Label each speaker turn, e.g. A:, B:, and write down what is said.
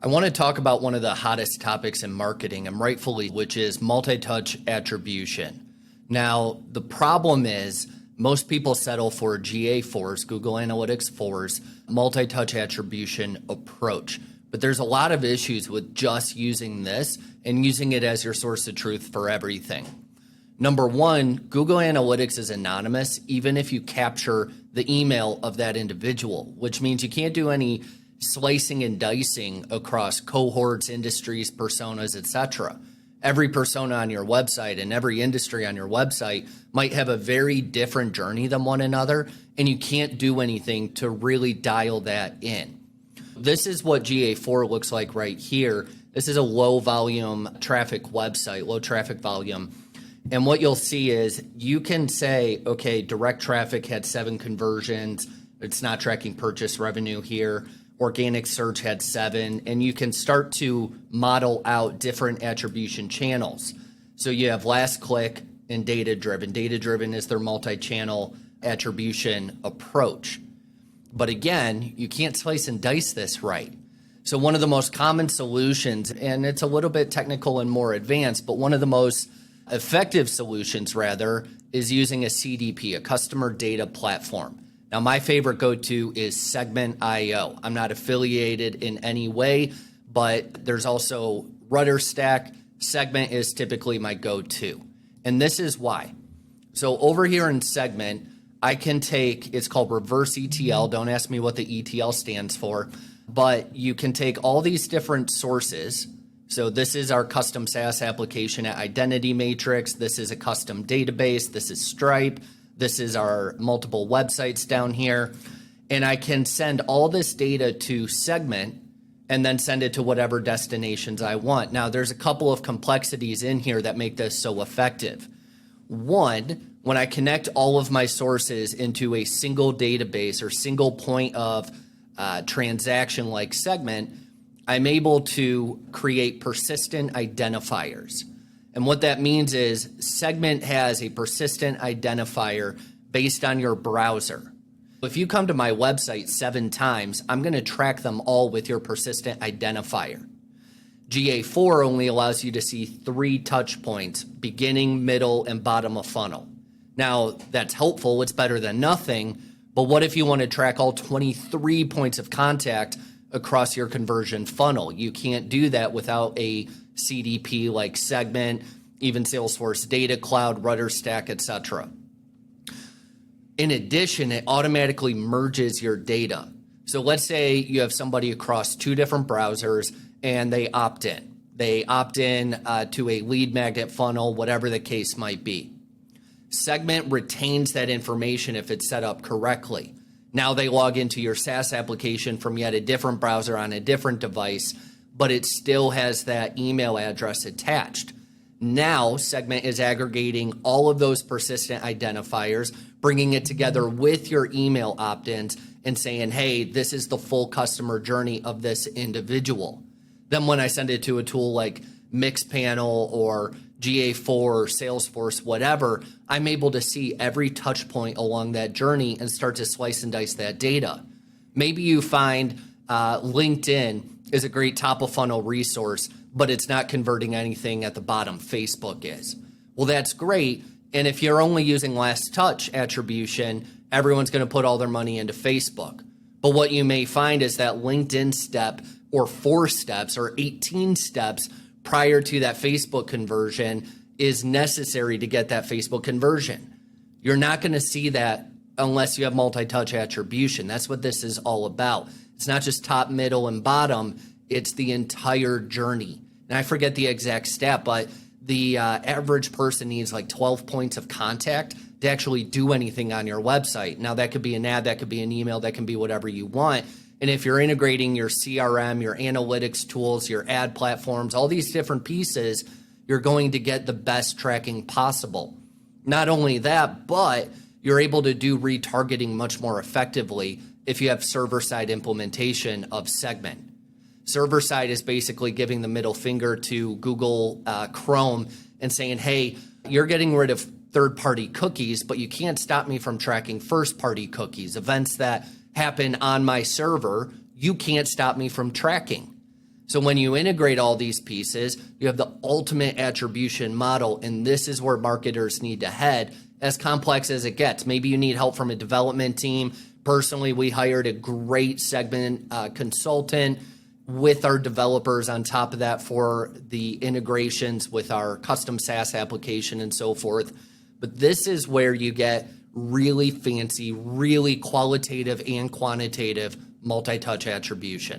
A: I want to talk about one of the hottest topics in marketing, and rightfully, which is multi-touch attribution. Now, the problem is most people settle for GA4's, Google Analytics 4's, multi-touch attribution approach. But there's a lot of issues with just using this and using it as your source of truth for everything. Number one, Google Analytics is anonymous, even if you capture the email of that individual, which means you can't do any slicing and dicing across cohorts, industries, personas, etc. Every persona on your website and every industry on your website might have a very different journey than one another, and you can't do anything to really dial that in. This is what GA4 looks like right here. This is a low volume traffic website, low traffic volume. And what you'll see is you can say, okay, direct traffic had 7 conversions. It's not tracking purchase revenue here. Organic search had 7, and you can start to model out different attribution channels. So you have last click and data-driven. Data-driven is their multi-channel attribution approach. But again, you can't slice and dice this right. So one of the most common solutions, and it's a little bit technical and more advanced, but one of the most effective solutions rather is using a CDP, a customer data platform. Now, my favorite go-to is Segment.io. I'm not affiliated in any way, but there's also Rudderstack. Segment is typically my go-to. And this is why. So over here in Segment, I can take, it's called reverse ETL. Don't ask me what the ETL stands for, but you can take all these different sources. So this is our custom SaaS application at Identity Matrix. This is a custom database. This is Stripe. This is our multiple websites down here. And I can send all this data to Segment and then send it to whatever destinations I want. Now, there's a couple of complexities in here that make this so effective. One, when I connect all of my sources into a single database or single point of transaction like Segment, I'm able to create persistent identifiers. And what that means is Segment has a persistent identifier based on your browser. If you come to my website 7 times, I'm going to track them all with your persistent identifier. GA4 only allows you to see 3 touch points, beginning, middle, and bottom of funnel. Now, that's helpful. It's better than nothing. But what if you want to track all 23 points of contact across your conversion funnel? You can't do that without a CDP like Segment, even Salesforce Data Cloud, Rudderstack, etc. In addition, it automatically merges your data. So let's say you have somebody across 2 different browsers and they opt in. They opt in to a lead magnet funnel, whatever the case might be. Segment retains that information if it's set up correctly. Now they log into your SaaS application from yet a different browser on a different device, but it still has that email address attached. Now Segment is aggregating all of those persistent identifiers, bringing it together with your email opt-ins and saying, hey, this is the full customer journey of this individual. Then when I send it to a tool like Mixpanel or GA4 or Salesforce, whatever, I'm able to see every touch point along that journey and start to slice and dice that data. Maybe you find LinkedIn is a great top of funnel resource, but it's not converting anything at the bottom. Facebook is. Well, that's great. And if you're only using last touch attribution, everyone's going to put all their money into Facebook. But what you may find is that LinkedIn step or 4 steps or 18 steps prior to that Facebook conversion is necessary to get that Facebook conversion. You're not going to see that unless you have multi-touch attribution. That's what this is all about. It's not just top, middle, and bottom. It's the entire journey. And I forget the exact stat, but the average person needs like 12 points of contact to actually do anything on your website. Now, that could be an ad, that could be an email, that can be whatever you want. And if you're integrating your CRM, your analytics tools, your ad platforms, all these different pieces, you're going to get the best tracking possible. Not only that, but you're able to do retargeting much more effectively if you have server-side implementation of Segment. Server-side is basically giving the middle finger to Google Chrome and saying, hey, you're getting rid of third-party cookies, but you can't stop me from tracking first-party cookies, events that happen on my server. You can't stop me from tracking. So when you integrate all these pieces, you have the ultimate attribution model, and this is where marketers need to head, as complex as it gets. Maybe you need help from a development team. Personally, we hired a great segment consultant with our developers on top of that for the integrations with our custom SaaS application and so forth. But this is where you get really fancy, really qualitative and quantitative multi-touch attribution.